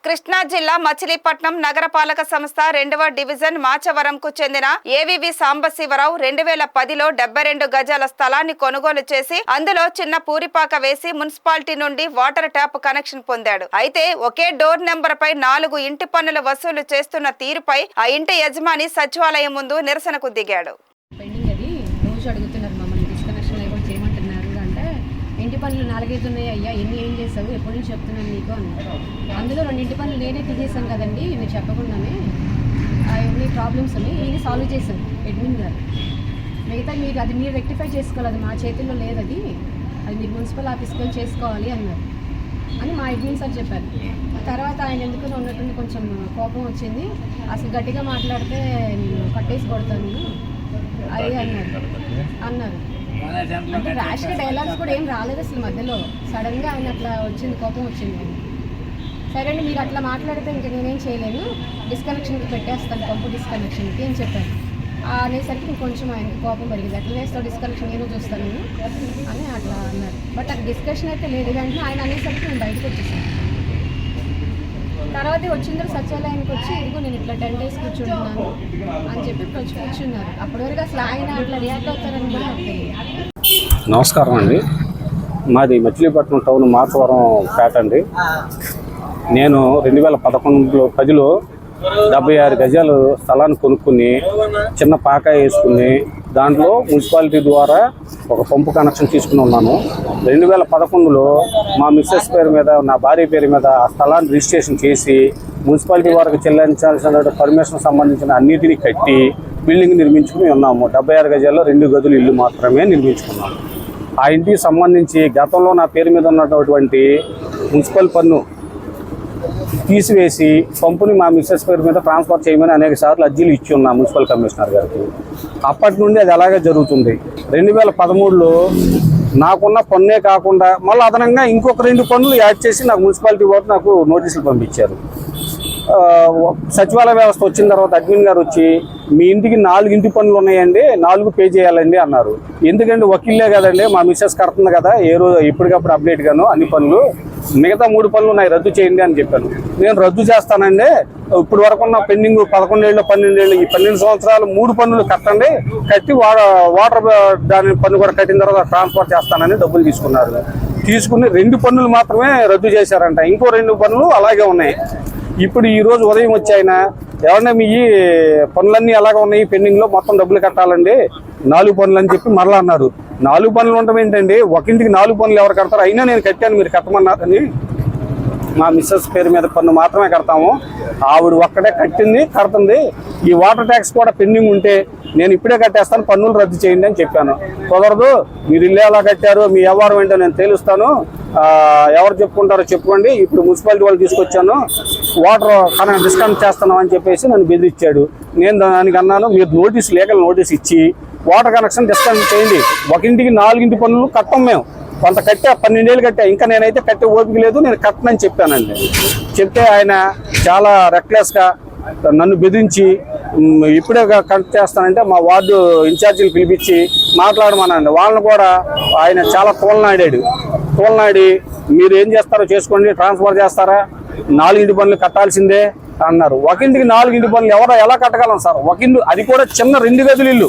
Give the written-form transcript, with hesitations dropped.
కృష్ణా జిల్లా మచిలీపట్నం నగరపాలక సంస్థ 2వ డివిజన్ మాచవరంకు చెందిన ఏవివి సాంబశివరావు 2010లో 72 గజాల స్థలాన్ని కొనుగోలు చేసి అందులో చిన్న పూరిపాక వేసి మున్సిపాలిటీ నుండి వాటర్ ట్యాప్ కనెక్షన్ పొందాడు. అయితే ఒకే డోర్ నెంబర్ పై 4 ఇంటి పన్నులు వసూలు చేస్తున్న తీరుపై ఆ ఇంటి యజమాని సచివాలయం ముందు నిరసనకు దిగాడు. ఇంటి పనులు 4-5 ఉన్నాయి అయ్యా, ఏం చేసావు, ఎప్పటి నుంచి చెప్తున్నాను నీకు అన్నారు. అందులో 2 ఇంటి పనులు నేనే తీసేసాను కదండి, మీరు చెప్పకుండానే అవన్నీ ప్రాబ్లమ్స్ ఉన్నాయి, నేను సాల్వ్ చేశాను అడ్మిన్ గారు. మిగతా మీరు అది మీరు రెక్టిఫై చేసుకోవాలి, అది మా చేతుల్లో లేదు, అది మీరు మున్సిపల్ ఆఫీస్కి వెళ్ళి చేసుకోవాలి అన్నారు అని మా అడ్మిన్ సార్ చెప్పారు. తర్వాత ఆయన ఎందుకు ఉన్నట్టుండి కొంచెం కోపం వచ్చింది, అసలు గట్టిగా మాట్లాడితే నేను కట్టేసి కొడతాను అది అన్నారు. అంటే ర్యాష్గా డైలాగ్స్ కూడా ఏం రాలేదు అసలు, మధ్యలో సడన్గా ఆయన అట్లా వచ్చింది, కోపం వచ్చింది. సరే అండి, మీరు అట్లా మాట్లాడితే ఇంక నేనేం చేయలేను, డిస్కనెక్షన్కి పెట్టేస్తాను, పంపు డిస్కనెక్షన్కి అని చెప్పాను. అనేసరికి ఇంకొంచెం ఆయనకి కోపం పెరిగింది. అట్లా వేస్తావు డిస్కనెక్షన్, నేను చూస్తాను అని అట్లా అన్నారు. బట్ అక్కడ డిస్కషన్ అయితే లేదు. వెంటనే ఆయన అనేసరికి నేను బయటకు వచ్చేసాను. తర్వాత వచ్చిన తర్వాత సచివాలయానికి వచ్చి ఇదిగో నేను ఇట్లా 10 days కూర్చుంటున్నాను అని చెప్పి వచ్చి కూర్చున్నారు. అప్పటి వరకు అసలు ఆయన అట్లా రియాక్ట్ అవుతారని కూడా నాకు తెలియదు. నమస్కారం అండి, మాది మచిలీపట్నం టౌన్ మాచవరం పేట అండి. నేను 2010లో 76 గజాలు స్థలాన్ని కొనుక్కుని చిన్న పాక వేసుకుని దాంట్లో మున్సిపాలిటీ ద్వారా ఒక పంపు కనెక్షన్ తీసుకుని ఉన్నాను. 2011లో మా మిస్సెస్ పేరు మీద, నా భార్య పేరు మీద ఆ స్థలాన్ని రిజిస్ట్రేషన్ చేసి మున్సిపాలిటీ వారికి చెల్లించాల్సిన పర్మిషన్ సంబంధించిన అన్నిటినీ కట్టి బిల్డింగ్ నిర్మించుకుని ఉన్నాము. 76 గజాల్లో 2 గదులు ఇల్లు మాత్రమే నిర్మించుకున్నాము. ఆ ఇంటికి సంబంధించి గతంలో నా పేరు మీద ఉన్నటువంటి మున్సిపల్ పన్ను తీసివేసి పంపుని మా మిస్సెస్ పేరు మీద ట్రాన్స్ఫర్ చేయమని అనేక సార్లు అర్జీలు ఇచ్చి ఉన్నాం మున్సిపల్ కమిషనర్ గారికి. అప్పటి నుండి అది అలాగే జరుగుతుంది. 2013లో నాకున్న పన్నే కాకుండా మళ్ళీ అదనంగా ఇంకొక 2 పన్నులు యాడ్ చేసి నాకు మున్సిపాలిటీ వారు నాకు నోటీసులు పంపించారు. సచివాలయ వ్యవస్థ వచ్చిన తర్వాత అడ్మిన్ గారు వచ్చి మీ ఇంటికి 4 ఇంటి పనులు ఉన్నాయండి, 4 పే చేయాలండి అన్నారు. ఎందుకంటే వకీల్లే కదండి, మా మిస్సెస్ కడుతుంది కదా ఏ రోజు ఇప్పటికప్పుడు అప్డేట్ గాను అన్ని పనులు, మిగతా 3 పనులు ఉన్నాయి రద్దు చేయండి అని చెప్పాను. నేను రద్దు చేస్తానండి, ఇప్పుడు వరకు ఉన్న పెండింగ్ 11 ఏళ్ళు 12 ఏళ్ళు ఈ 12 సంవత్సరాలు 3 పన్నులు కట్టండి, కట్టి వాటర్ దాని పన్ను కూడా కట్టిన తర్వాత ట్రాన్స్ఫర్ చేస్తానని డబ్బులు తీసుకున్నారు. తీసుకుని 2 పన్నులు మాత్రమే రద్దు చేశారంట, ఇంకో 2 పన్నులు అలాగే ఉన్నాయి. ఇప్పుడు ఈరోజు ఉదయం వచ్చి ఆయన ఎవరన్నా మీ పనులన్నీ అలాగే ఉన్నాయి పెండింగ్లో, మొత్తం డబ్బులు కట్టాలండి 4 పనులు అని చెప్పి మరలా అన్నారు. 4 పనులు ఉండటం ఏంటండి, ఒక ఇంటికి 4 పనులు ఎవరు కడతారు, అయినా నేను కట్టాను మీరు కట్టమన్నారని. మా మిస్సెస్ పేరు మీద పన్ను మాత్రమే కడతాము, ఆవిడ ఒక్కడే కడుతుంది. ఈ వాటర్ ట్యాక్స్ కూడా పెండింగ్ ఉంటే నేను ఇప్పుడే కట్టేస్తాను, పన్నులు రద్దు చేయండి అని చెప్పాను. కుదరదు, మీరు ఇల్లు ఎలా కట్టారు మీ వ్యవహారం ఏంటో నేను తెలుస్తాను, ఎవరు చెప్పుకుంటారో చెప్పుకోండి, ఇప్పుడు మున్సిపాలిటీ వాళ్ళు తీసుకొచ్చాను వాటర్ డిస్కనెక్ట్ చేస్తున్నాం అని చెప్పేసి నన్ను బెదిరించాడు. నేను దానికి అన్నాను, మీరు లీగల్ నోటీస్ ఇచ్చి వాటర్ కనెక్షన్ డిస్కనెక్ట్ చేయండి, ఒక ఇంటికి 4 ఇంటి పనులు కట్టం, మేము కొంత కట్టా 12 ఏళ్ళు కట్టా, ఇంకా నేనైతే కట్టే ఓపిక లేదు, నేను కట్టనని చెప్పానండి. చెప్తే ఆయన చాలా రెక్లెస్గా నన్ను బెదిరించి ఇప్పుడే కనెక్ట్ చేస్తానంటే మా వార్డు ఇన్ఛార్జీలు పిలిపించి మాట్లాడమనండి. వాళ్ళని కూడా ఆయన చాలా తోలనాడి మీరు ఏం చేస్తారో చేసుకోండి, ట్రాన్స్ఫర్ చేస్తారా, 4 ఇంటి పనులు కట్టాల్సిందే అన్నారు. ఒక ఇంటికి 4 ఇంటి పనులు ఎలా కట్టగలం సార్? ఒక ఇల్లు, అది కూడా చిన్న 2 గదులు ఇల్లు,